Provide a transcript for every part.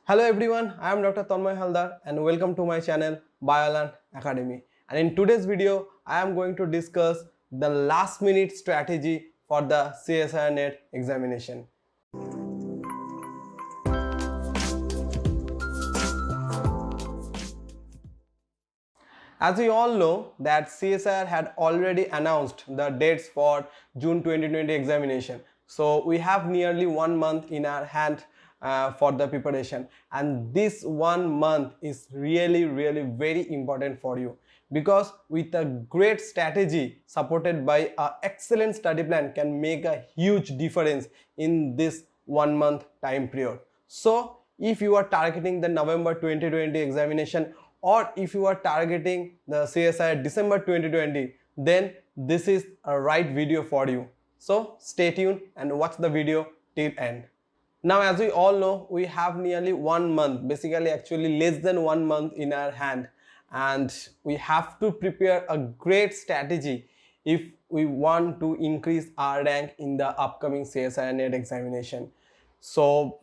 Hello everyone, I am Dr. Tanmay Haldar and welcome to my channel Bioland Academy. And in today's video, I am going to discuss the last minute strategy for the CSIR-NET examination. As we all know that CSIR had already announced the dates for June 2020 examination. So we have nearly 1 month in our hand for the preparation, and this 1 month is really very important for you, because with a great strategy supported by an excellent study plan can make a huge difference in this 1 month time period. So if you are targeting the November 2020 examination, or if you are targeting the CSIR December 2020, then this is a right video for you. So stay tuned and watch the video till end. Now, as we all know, we have nearly 1 month, basically actually less than 1 month in our hand, and we have to prepare a great strategy if we want to increase our rank in the upcoming CSIR-NET examination. So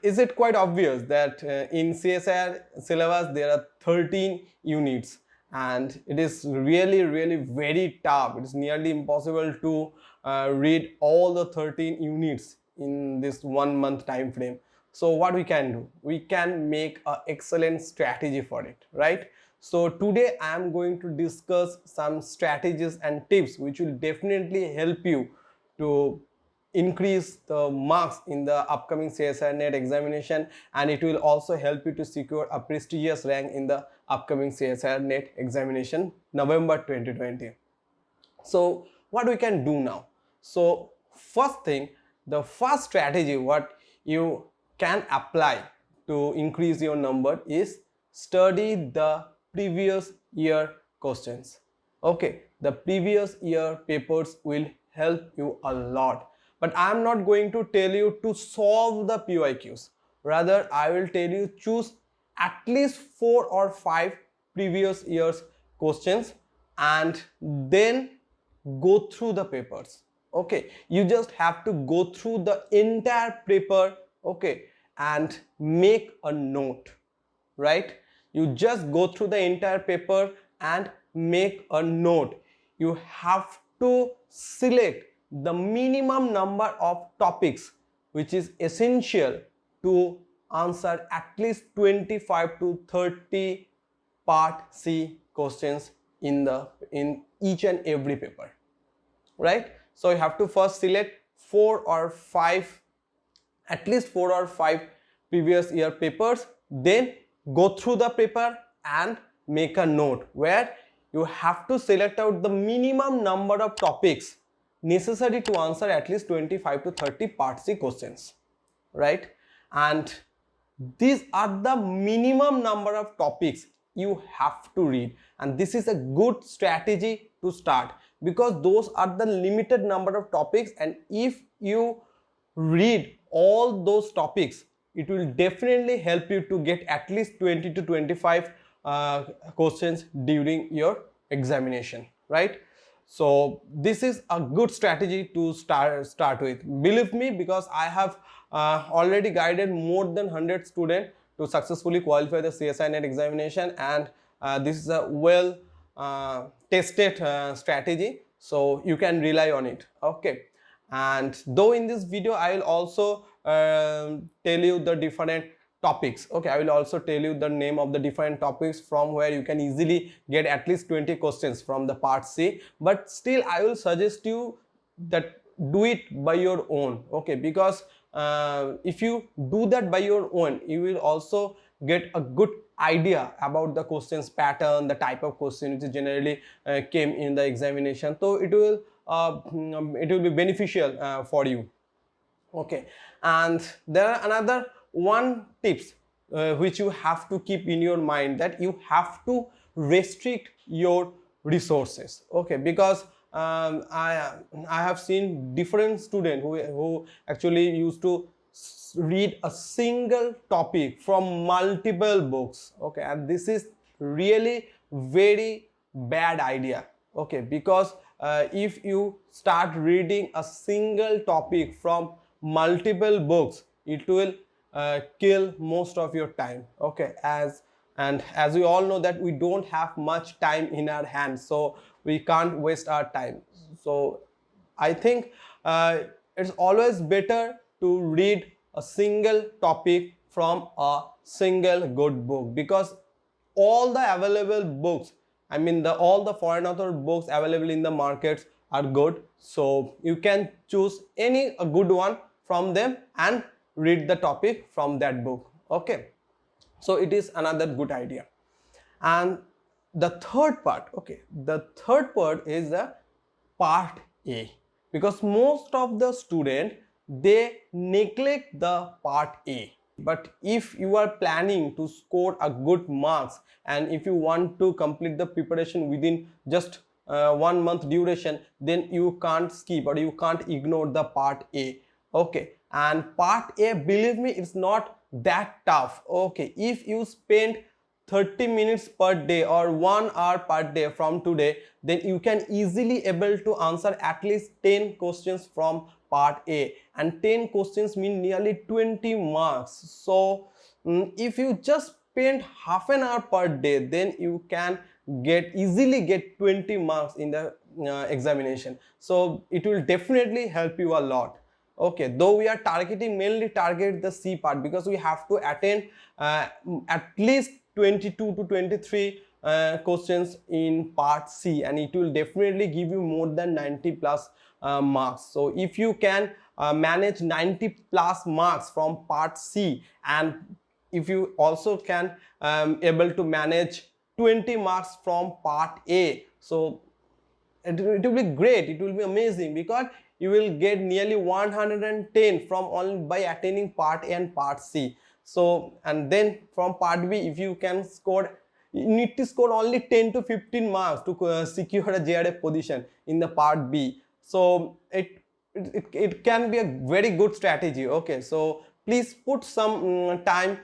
is it quite obvious that in CSIR syllabus there are 13 units, and it is really very tough. It is nearly impossible to read all the 13 units in this 1 month time frame. So what we can do, we can make an excellent strategy for it, right? So today I am going to discuss some strategies and tips which will definitely help you to increase the marks in the upcoming CSIR-NET examination, and it will also help you to secure a prestigious rank in the upcoming CSIR-NET examination November 2020. So what we can do now? So first thing, the first strategy what you can apply to increase your number is study the previous year questions. Okay, the previous year papers will help you a lot, but I am not going to tell you to solve the PYQs. Rather, I will tell you choose at least 4 or 5 previous years questions and then go through the papers. Okay, you just have to go through the entire paper, okay, and make a note, right? You just go through the entire paper and make a note. You have to select the minimum number of topics which is essential to answer at least 25 to 30 part C questions in each and every paper, right? So you have to first select 4 or 5, at least 4 or 5 previous year papers, then go through the paper and make a note where you have to select out the minimum number of topics necessary to answer at least 25 to 30 part C questions, right? And these are the minimum number of topics you have to read, and this is a good strategy to start, because those are the limited number of topics, and if you read all those topics, it will definitely help you to get at least 20 to 25 questions during your examination, right? So this is a good strategy to start with. Believe me, because I have already guided more than 100 students to successfully qualify the CSIR-NET examination, and this is a well tested strategy, so you can rely on it. Okay, and though in this video I will also tell you the different topics. Okay, I will also tell you the name of the different topics from where you can easily get at least 20 questions from the part C, but still I will suggest you that do it by your own. Okay, because if you do that by your own, you will also get a good idea about the questions pattern, the type of question which generally came in the examination, so it will be beneficial for you. Okay, and there are another one tips which you have to keep in your mind, that you have to restrict your resources. Okay, because I have seen different students who actually used to read a single topic from multiple books. Okay, and this is really very bad idea. Okay, because if you start reading a single topic from multiple books, it will kill most of your time. Okay, as we all know that we don't have much time in our hands, so we can't waste our time. So I think it's always better to read a single topic from a single good book, because all the available books, I mean all the foreign author books available in the markets are good. So you can choose any a good one from them and read the topic from that book. Okay, so it is another good idea. And the third part, okay, the third part is the part A, because most of the student they neglect the part A. But if you are planning to score a good marks, and if you want to complete the preparation within just 1 month duration, then you can't skip or you can't ignore the part A. Okay, and part A, believe me, it's not that tough. Okay, if you spend 30 minutes per day or 1 hour per day from today, then you can easily able to answer at least 10 questions from part A, and 10 questions mean nearly 20 marks. So if you just spend half an hour per day, then you can easily get 20 marks in the examination. So it will definitely help you a lot. Okay, though we are mainly target the C part, because we have to attend at least 22 to 23 questions in part C, and it will definitely give you more than 90 plus marks. So if you can manage 90 plus marks from part C, and if you also can able to manage 20 marks from part A, so it will be great, it will be amazing, because you will get nearly 110 from only by attending part A and part C. So, and then from part B, if you can score, you need to score only 10 to 15 marks to secure a JRF position in the part B. So it can be a very good strategy. Okay, so please put some time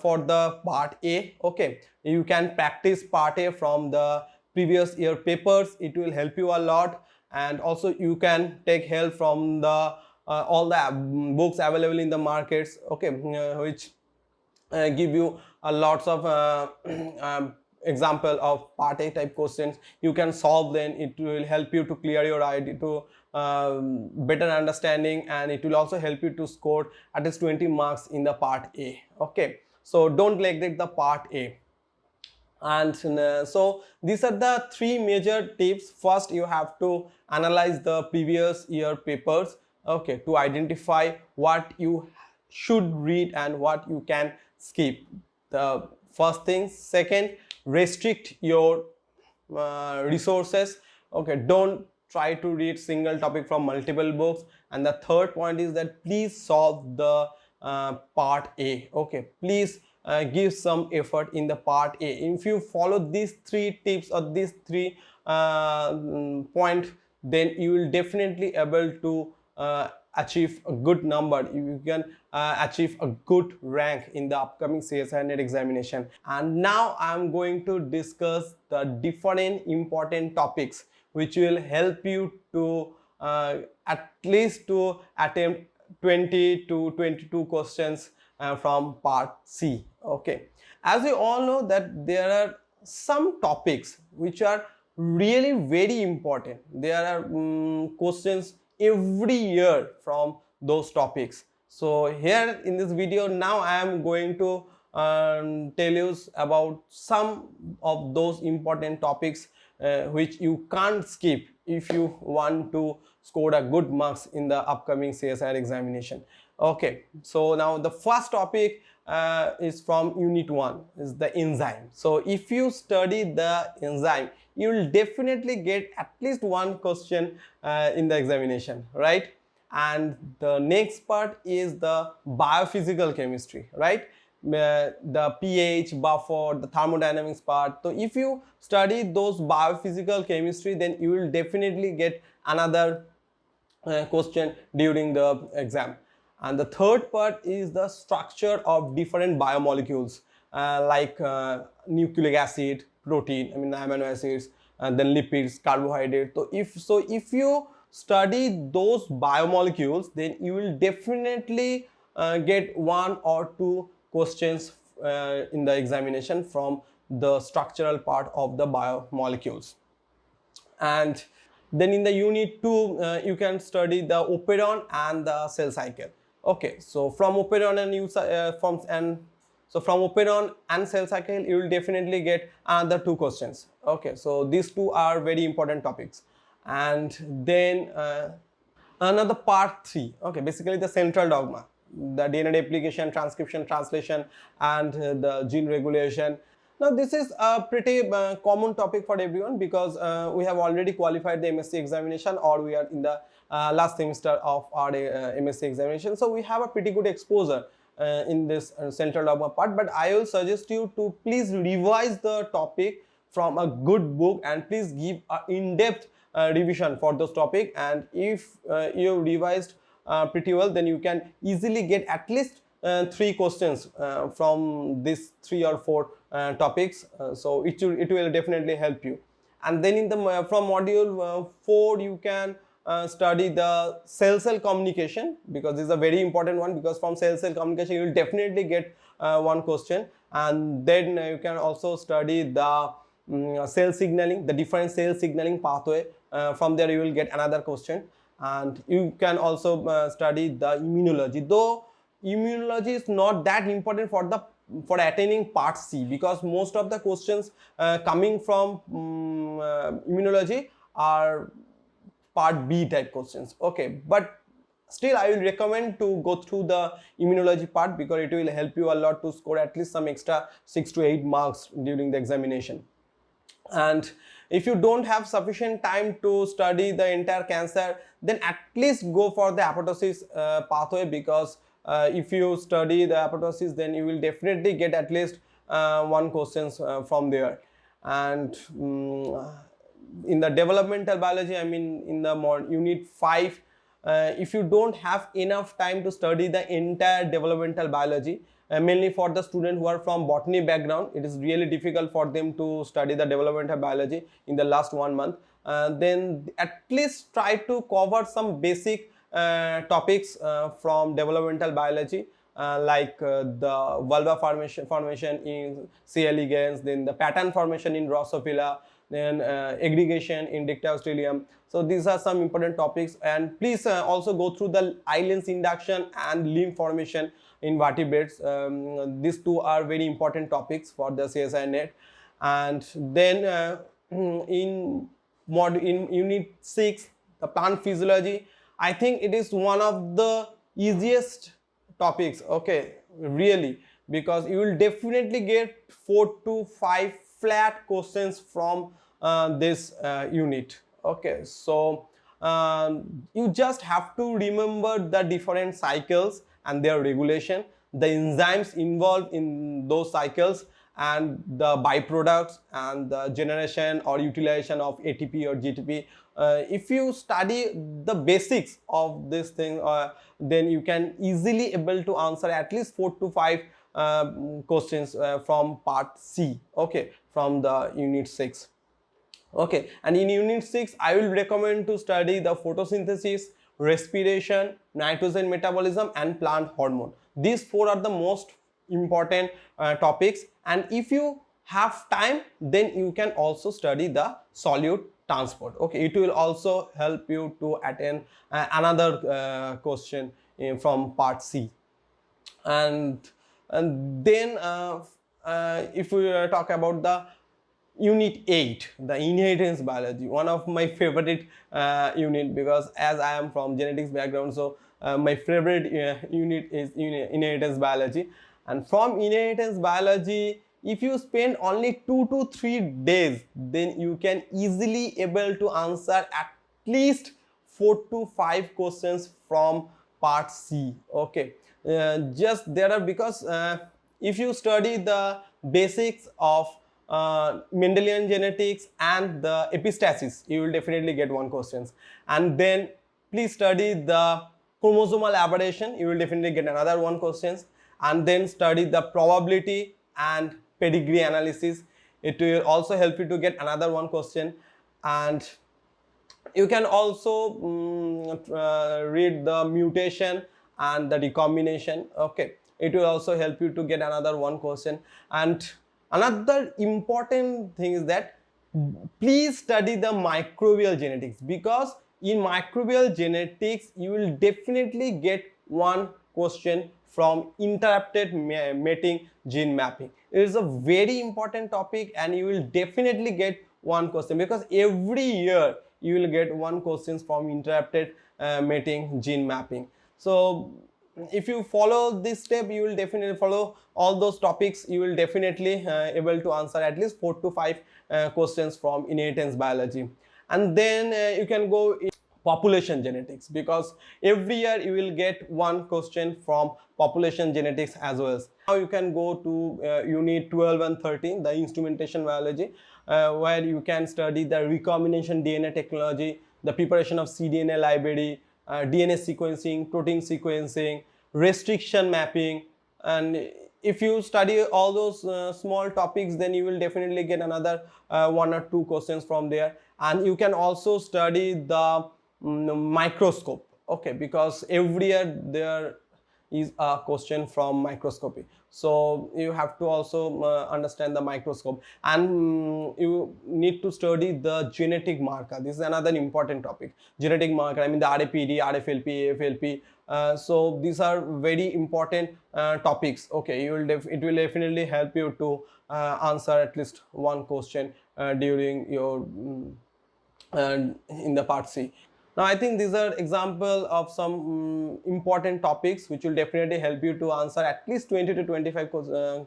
for the part A. Okay, you can practice part A from the previous year papers, it will help you a lot. And also you can take help from the all the books available in the markets, okay, which give you a lots of example of part A type questions. You can solve them, it will help you to clear your idea to better understanding, and it will also help you to score at least 20 marks in the part A. Okay, so don't neglect the part A. And so these are the three major tips. First, you have to analyze the previous year papers, okay, to identify what you should read and what you can skip, the first thing. Second, restrict your resources, okay, don't try to read single topic from multiple books. And the third point is that please solve the part A, okay, please give some effort in the part A. If you follow these three tips or these three points, then you will definitely able to achieve a good number. You can achieve a good rank in the upcoming CSIR-NET examination. And now I am going to discuss the different important topics which will help you to at least to attempt 20 to 22 questions from part C. Okay, as we all know that there are some topics which are really very important. There are questions every year from those topics. So here in this video now I am going to tell you about some of those important topics which you can't skip if you want to score a good marks in the upcoming CSIR examination. Okay, so now the first topic is from unit 1, is the enzyme. So if you study the enzyme, you will definitely get at least one question in the examination, right? And the next part is the biophysical chemistry, right? The pH, buffer, the thermodynamics part. So if you study those biophysical chemistry, then you will definitely get another question during the exam. And the third part is the structure of different biomolecules like nucleic acid, protein, I mean amino acids, and then lipids, carbohydrates. So if you study those biomolecules, then you will definitely get 1 or 2 questions in the examination from the structural part of the biomolecules. And then in the unit 2 you can study the operon and the cell cycle. Okay, so from operon and cell cycle you will definitely get another 2 questions. Okay, so these 2 are very important topics. And then another part 3, okay, basically the central dogma, the DNA replication, transcription, translation, and the gene regulation. Now this is a pretty common topic for everyone, because we have already qualified the MSc examination, or we are in the last semester of our MSc examination, so we have a pretty good exposure in this central dogma part. But I will suggest you to please revise the topic from a good book, and please give an in-depth revision for those topic. And if you revised pretty well, then you can easily get at least 3 questions from these 3 or 4 topics, so it will definitely help you. And then in the from module 4 you can study the cell communication, because this is a very important one, because from cell communication you will definitely get 1 question. And then you can also study the cell signaling, the different cell signaling pathway. From there you will get another question. And you can also study the immunology, though immunology is not that important for attaining part C, because most of the questions coming from immunology are part B type questions. Okay, but still I will recommend to go through the immunology part, because it will help you a lot to score at least some extra 6 to 8 marks during the examination. And if you don't have sufficient time to study the entire cancer, then at least go for the apoptosis pathway, because if you study the apoptosis, then you will definitely get at least 1 questions from there. And in the developmental biology, I mean in the unit 5, if you don't have enough time to study the entire developmental biology, mainly for the students who are from botany background, it is really difficult for them to study the developmental biology in the last 1 month. Then at least try to cover some basic topics from developmental biology, like the vulva formation in C. elegans, then the pattern formation in Drosophila, then aggregation in Dictyostelium. So these are some important topics. And please also go through the islands induction and limb formation in vertebrates. These 2 are very important topics for the CSIR-NET. And then in unit 6, the plant physiology, I think it is one of the easiest topics, okay, really, because you will definitely get 4 to 5 flat questions from this unit. Okay, so you just have to remember the different cycles and their regulation, the enzymes involved in those cycles, and the byproducts, and the generation or utilization of ATP or GTP. If you study the basics of this thing, then you can easily able to answer at least 4 to 5 questions from part C, okay, from the unit 6. Okay, and in unit 6 I will recommend to study the photosynthesis, respiration, nitrogen metabolism, and plant hormone. These 4 are the most important topics. And if you have time, then you can also study the solute transport. Okay, it will also help you to attend another question from part C. And then if we talk about the unit 8, the inheritance biology, one of my favorite unit, because as I am from genetics background, so my favorite unit is inheritance biology. And from inheritance biology, if you spend only 2 to 3 days, then you can easily able to answer at least 4 to 5 questions from part C. Okay, just there are, because if you study the basics of Mendelian genetics and the epistasis, you will definitely get 1 questions. And then please study the chromosomal aberration, you will definitely get another 1 questions. And then study the probability and pedigree analysis, it will also help you to get another 1 question. And you can also read the mutation and the recombination. Okay, it will also help you to get another one question. And another important thing is that please study the microbial genetics, because in microbial genetics you will definitely get one question from interrupted mating gene mapping. It is a very important topic and you will definitely get one question, because every year you will get one questions from interrupted mating gene mapping. So if you follow this step, you will definitely follow all those topics, you will definitely able to answer at least 4 to 5 questions from inheritance biology. And then you can go in population genetics, because every year you will get one question from population genetics as well. Now you can go to unit 12 and 13, the instrumentation biology, where you can study the recombination DNA technology, the preparation of cDNA library, DNA sequencing, protein sequencing, restriction mapping. And if you study all those small topics, then you will definitely get another 1 or 2 questions from there. And you can also study the microscope, okay, because every year there is a question from microscopy, so you have to also understand the microscope. And you need to study the genetic marker. This is another important topic, genetic marker, I mean the RAPD, RFLP, AFLP. So these are very important topics. Okay, it will definitely help you to answer at least one question during your in the part C. Now I think these are example of some important topics which will definitely help you to answer at least 20 to 25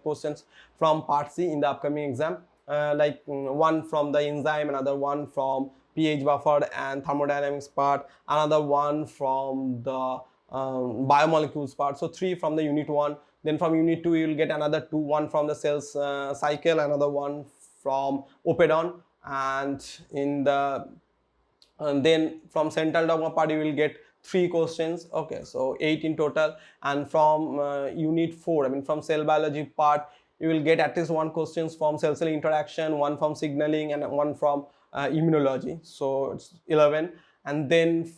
questions from part C in the upcoming exam, like one from the enzyme, another one from pH buffer and thermodynamics part, another one from the biomolecules part. So 3 from the unit 1. Then from unit 2 you will get another 2, one from the cells cycle, another one from opedon. And in the then from central dogma part you will get 3 questions. Okay, so 8 in total. And from unit 4, I mean from cell biology part, you will get at least 1 questions from cell-cell interaction, 1 from signaling, and 1 from immunology. So it's 11. And then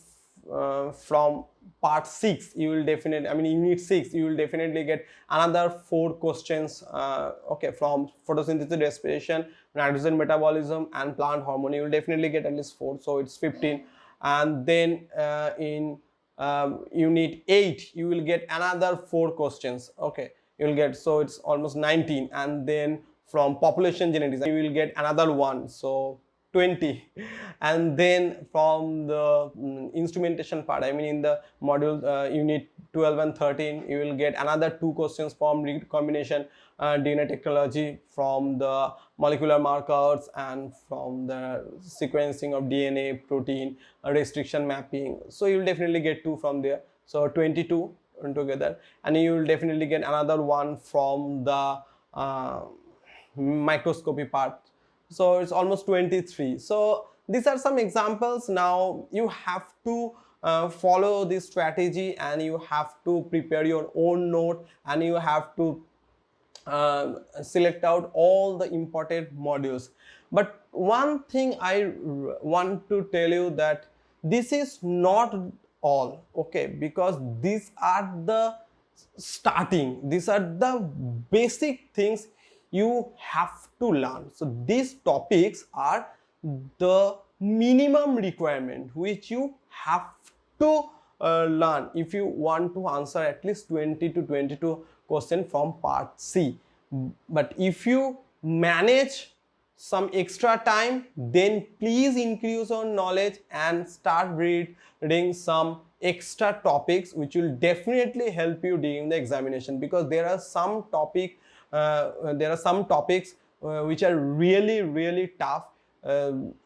from part 6 you will definitely, I mean unit 6, you will definitely get another 4 questions, okay, from photosynthesis, respiration, nitrogen metabolism, and plant hormone. You will definitely get at least 4, so it's 15. And then in unit 8 you will get another 4 questions. Okay, you will get, so it's almost 19. And then from population genetics you will get another 1, so 20. And then from the instrumentation part, I mean in the module unit 12 and 13, you will get another 2 questions from recombination DNA technology, from the molecular markers, and from the sequencing of DNA, protein, restriction mapping. So you will definitely get 2 from there, so 22 together. And you will definitely get another 1 from the microscopy part, so it's almost 23. So these are some examples. Now you have to follow this strategy, and you have to prepare your own note, and you have to select out all the important modules. But one thing I want to tell you, that this is not all, okay, because these are the starting, these are the basic things you have to learn. So these topics are the minimum requirement which you have to learn if you want to answer at least 20 to 22 questions from part C. But if you manage some extra time, then please increase your knowledge and start reading some extra topics which will definitely help you during the examination, because there are some topics which are really tough.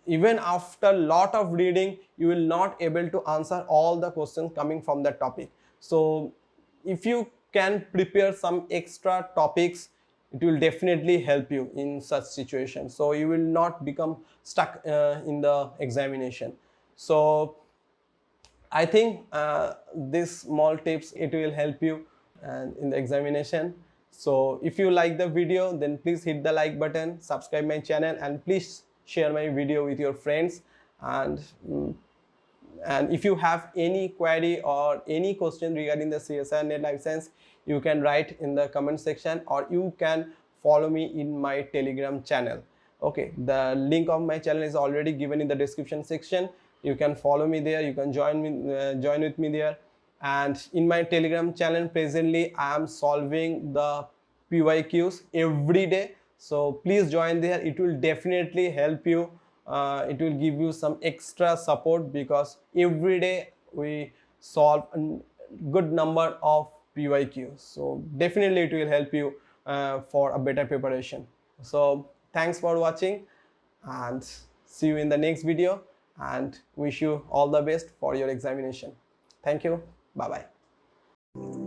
Even after lot of reading, you will not able to answer all the questions coming from that topic. So if you can prepare some extra topics, it will definitely help you in such situations, so you will not become stuck in the examination. So I think these small tips, it will help you in the examination. So if you like the video, then please hit the like button, subscribe my channel, and please share my video with your friends. And and if you have any query or any question regarding the CSIR-NET Life Science, you can write in the comment section, or you can follow me in my Telegram channel. Okay, the link of my channel is already given in the description section. You can follow me there, you can join with me there. And in my Telegram channel presently I am solving the PYQs every day, so please join there. It will definitely help you. It will give you some extra support, because every day we solve a good number of PYQs, so definitely it will help you for a better preparation. So thanks for watching, and see you in the next video, and wish you all the best for your examination. Thank you. Bye bye.